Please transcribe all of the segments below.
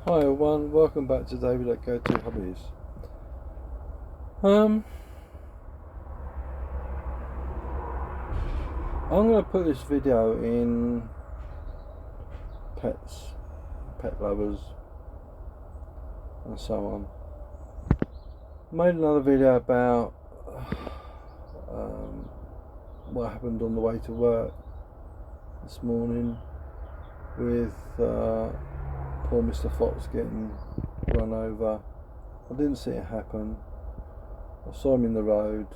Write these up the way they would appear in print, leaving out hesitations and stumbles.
Hi everyone, welcome back to David at Go To Hobbies. I'm going to put this video in pets, pet lovers and so on. Made another video about what happened on the way to work this morning with poor Mr. Fox getting run over. I didn't see it happen. I saw him in the road.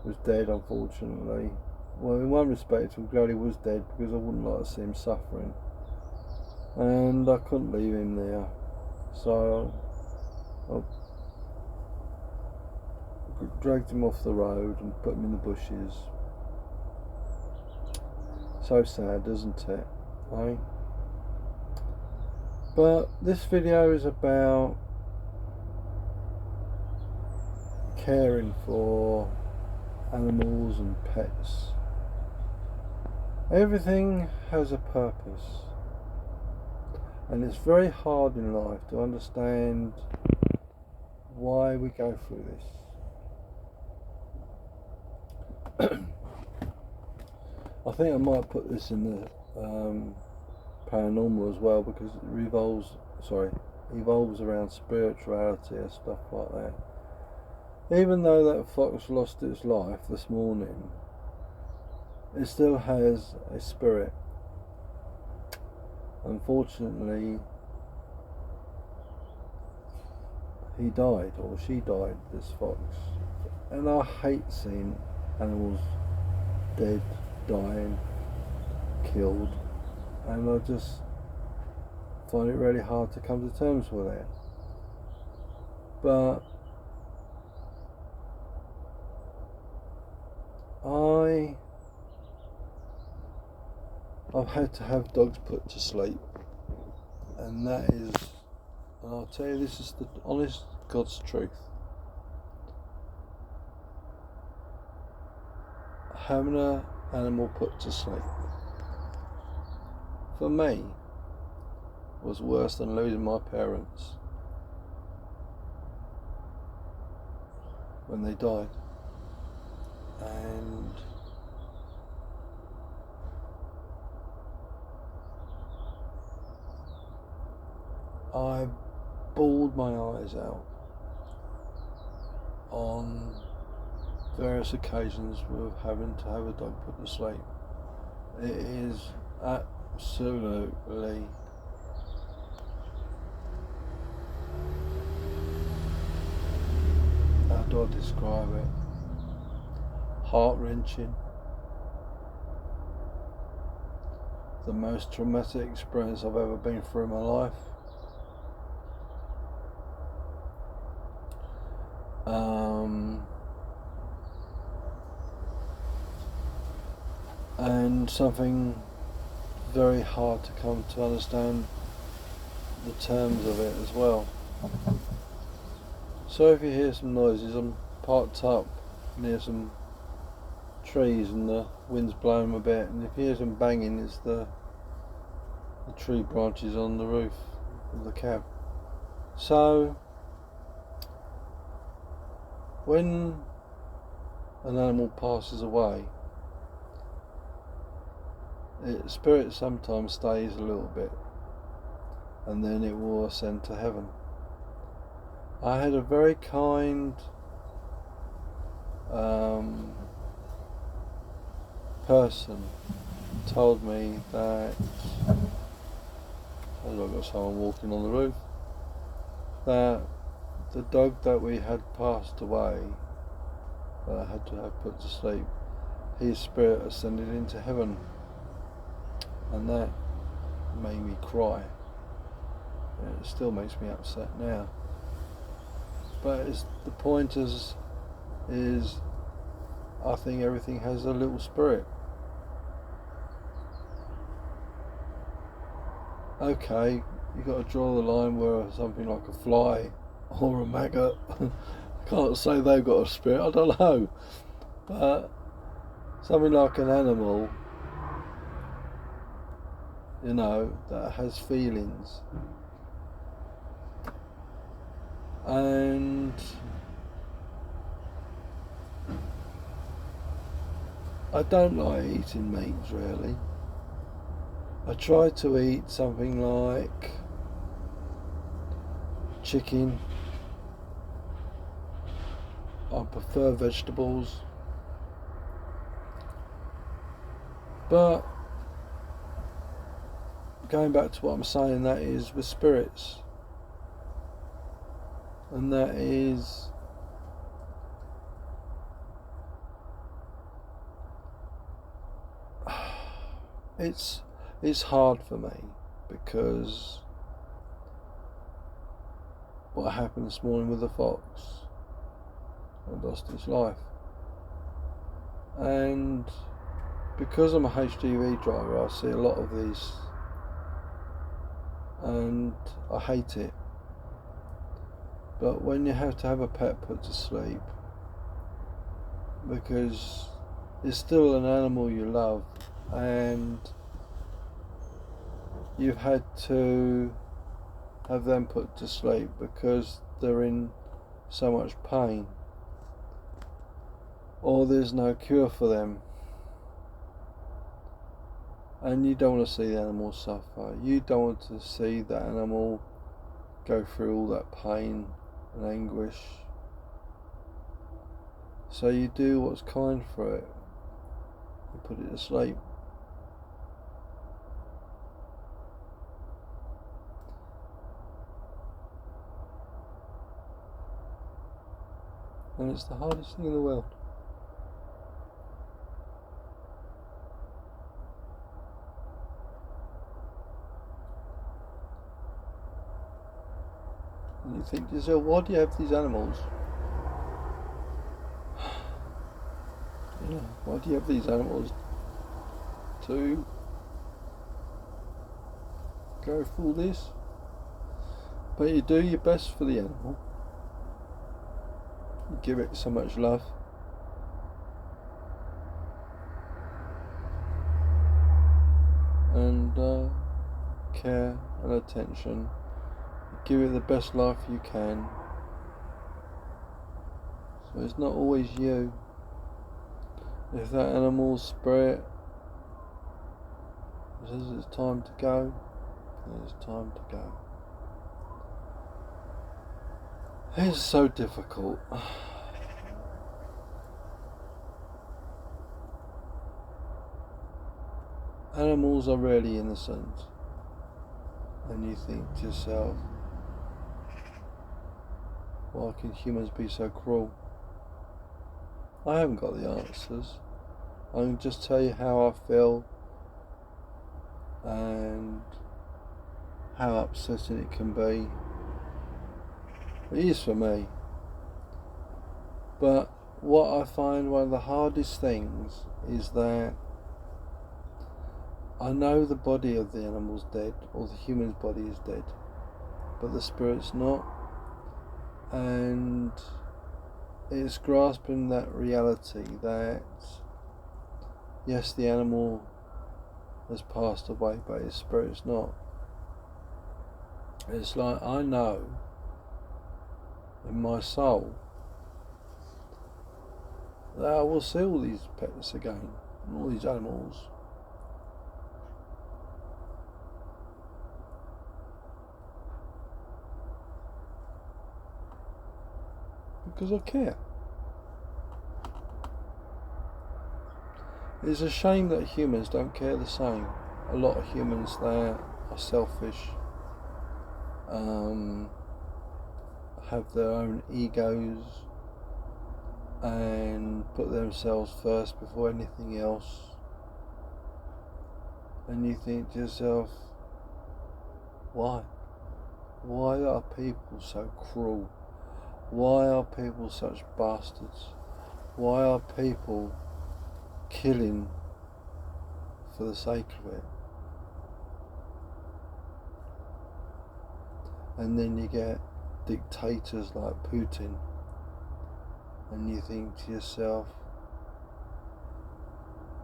He was dead, unfortunately. Well, in one respect, I'm glad he was dead because I wouldn't like to see him suffering. And I couldn't leave him there. So I dragged him off the road and put him in the bushes. So sad, isn't it? Eh? But this video is about caring for animals and pets. Everything has a purpose, and it's very hard in life to understand why we go through this. I think I might put this in the paranormal as well, because it evolves around spirituality and stuff like that. Even though that fox lost its life this morning, it still has a spirit. Unfortunately, he died, or she died, this fox. And I hate seeing animals dead, dying, killed, and I just find it really hard to come to terms with it. But I've had to have dogs put to sleep, and I'll tell you, this is the honest God's truth. Having an animal put to sleep, for me, was worse than losing my parents when they died. And I bawled my eyes out on various occasions with having to have a dog put to sleep. It is absolutely how do I describe it? Heart-wrenching. The most traumatic experience I've ever been through in my life. And something very hard to come to understand the terms of it as well. So if you hear some noises, I'm parked up near some trees and the wind's blowing a bit, and if you hear some banging, it's the tree branches on the roof of the cab. So when an animal passes away, its spirit sometimes stays a little bit, and then it will ascend to heaven. I had a very kind person told me that, as I've got someone walking on the roof, that the dog that we had passed away, that I had to have put to sleep, his spirit ascended into heaven, and that made me cry. And it still makes me upset now. But the point is I think everything has a little spirit. Okay, you've got to draw the line where something like a fly or a maggot, I can't say they've got a spirit, I don't know. But something like an animal, that has feelings, And I don't like eating meats really. I try to eat something like chicken. I prefer vegetables. But going back to what I'm saying, that is with spirits. And that is it's hard for me because what happened this morning with the fox, I lost his life. And because I'm a HGV driver, I see a lot of these and I hate it. But when you have to have a pet put to sleep, because it's still an animal you love, and you've had to have them put to sleep because they're in so much pain, or there's no cure for them, and you don't want to see the animal suffer. You don't want to see the animal go through all that pain and anguish. So you do what's kind for it. You put it to sleep. And it's the hardest thing in the world. And you think to yourself, why do you have these animals? Why do you have these animals to go through this? But you do your best for the animal. You give it so much love. And care and attention. You give it the best life you can. So it's not always you. If that animal's spirit says it's time to go, then it's time to go. It's so difficult. Animals are really innocent. And you think to yourself, why can humans be so cruel? I haven't got the answers. I can just tell you how I feel and how upsetting it can be. It is for me. But what I find one of the hardest things is that I know the body of the animal's dead, or the human's body is dead, but the spirit's not. And it's grasping that reality that yes, the animal has passed away, but his spirit's not. It's like I know in my soul that I will see all these pets again, and all these animals. Because I care. It's a shame that humans don't care the same. A lot of humans there are selfish, have their own egos, and put themselves first before anything else. And you think to yourself, why? Why are people so cruel? Why are people such bastards? Why are people killing for the sake of it? And then you get dictators like Putin, and you think to yourself,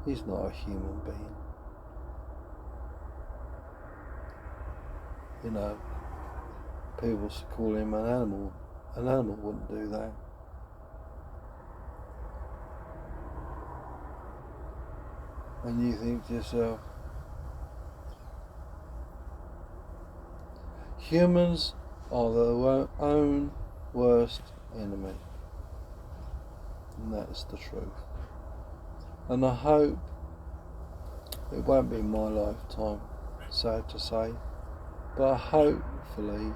he's not a human being. You know, people call him an animal, An animal wouldn't do that. And you think to yourself, humans are their own worst enemy. And that's the truth. And I hope it won't be in my lifetime, sad to say, but hopefully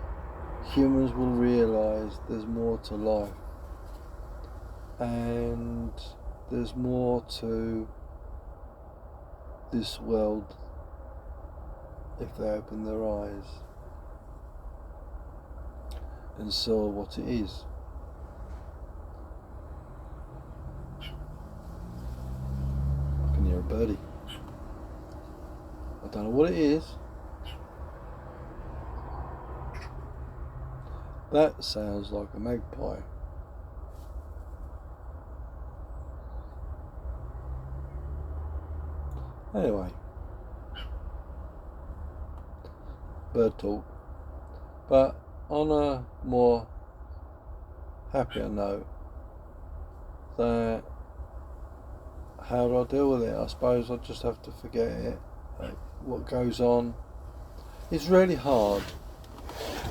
humans will realise there's more to life, and there's more to this world if they open their eyes and saw what it is. I can hear a birdie. I don't know what it is. That sounds like a magpie. Anyway, bird talk. But on a more happier note, that how do I deal with it? I suppose I just have to forget it. What goes on. It's really hard,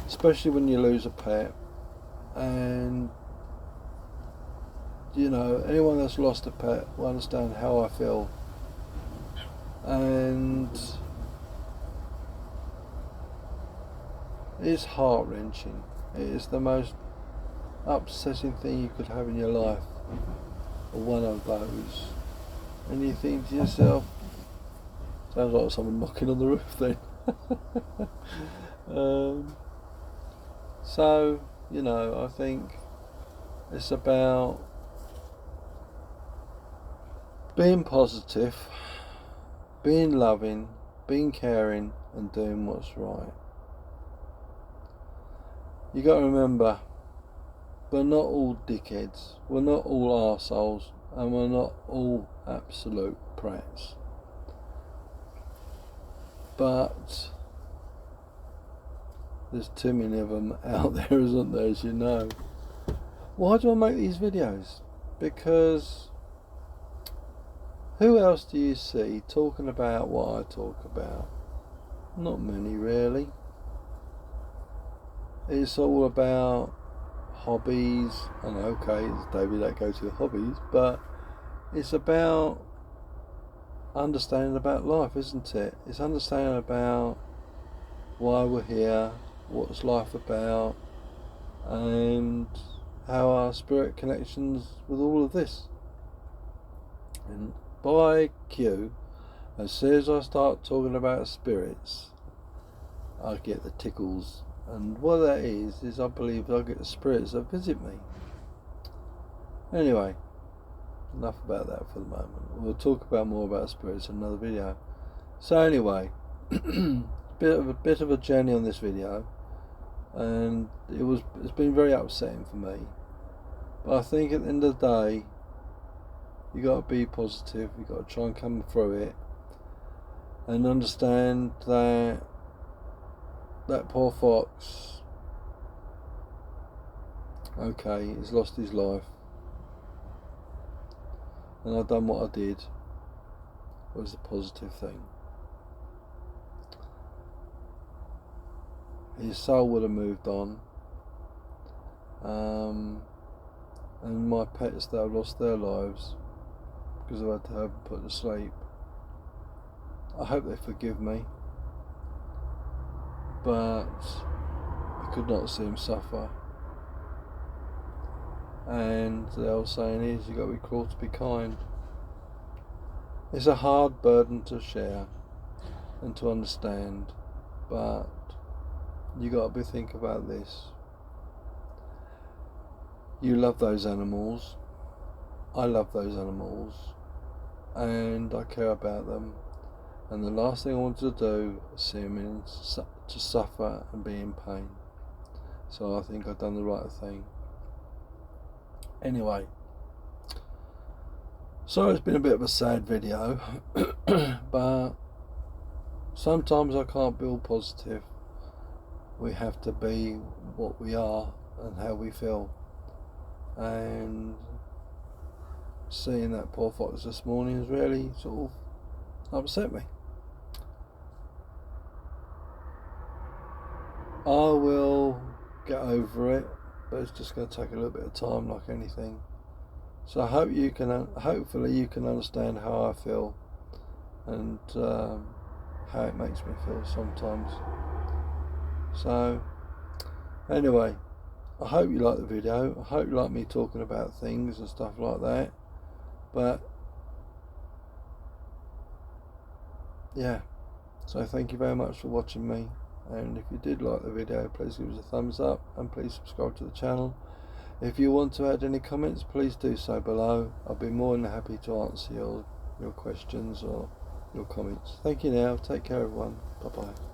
especially when you lose a pet. And you know, anyone that's lost a pet will understand how I feel. And it's heart-wrenching. It is the most upsetting thing you could have in your life, or one of those. And you think to yourself, sounds like someone knocking on the roof then. So, you know, I think it's about being positive, being loving, being caring, and doing what's right. You got to remember, we're not all dickheads, we're not all arseholes, and we're not all absolute prats. But there's too many of them out there, isn't there, as you know. Why do I make these videos? Because who else do you see talking about what I talk about? Not many, really. It's all about hobbies, and okay, it's David that goes to the hobbies, but it's about understanding about life, isn't it? It's understanding about why we're here, what's life about, and how our spirit connections with all of this. And by Q, as soon as I start talking about spirits, I get the tickles. And what that is I believe I get the spirits that visit me. Anyway, enough about that for the moment. We'll talk about more about spirits in another video. So anyway, bit of a journey on this video, and it's been very upsetting for me. But I think at the end of the day, you got to be positive. You got to try and come through it, and understand that poor fox, okay, he's lost his life, and I've done what I did. Was the positive thing. His soul would have moved on, and my pets that have lost their lives because I've had to have them put to sleep, I hope they forgive me, but I could not see him suffer. And the old saying is, you got to be cruel to be kind. It's a hard burden to share and to understand, but you got to think about this. You love those animals, I love those animals, and I care about them, and the last thing I want to do is see them to suffer and be in pain. So I think I've done the right thing. Anyway, so it's been a bit of a sad video, but sometimes I can't be all positive. We have to be what we are and how we feel. And seeing that poor fox this morning has really sort of upset me. I will get over it, but it's just going to take a little bit of time, like anything. So I hope you can, hopefully you can understand how I feel and how it makes me feel sometimes. So anyway, I hope you like the video. I hope you like me talking about things and stuff like that. But yeah, so thank you very much for watching me, and if you did like the video, please give us a thumbs up and please subscribe to the channel. If you want to add any comments, please do so below. I'll be more than happy to answer your questions or your comments. Thank you now. Take care everyone. Bye bye.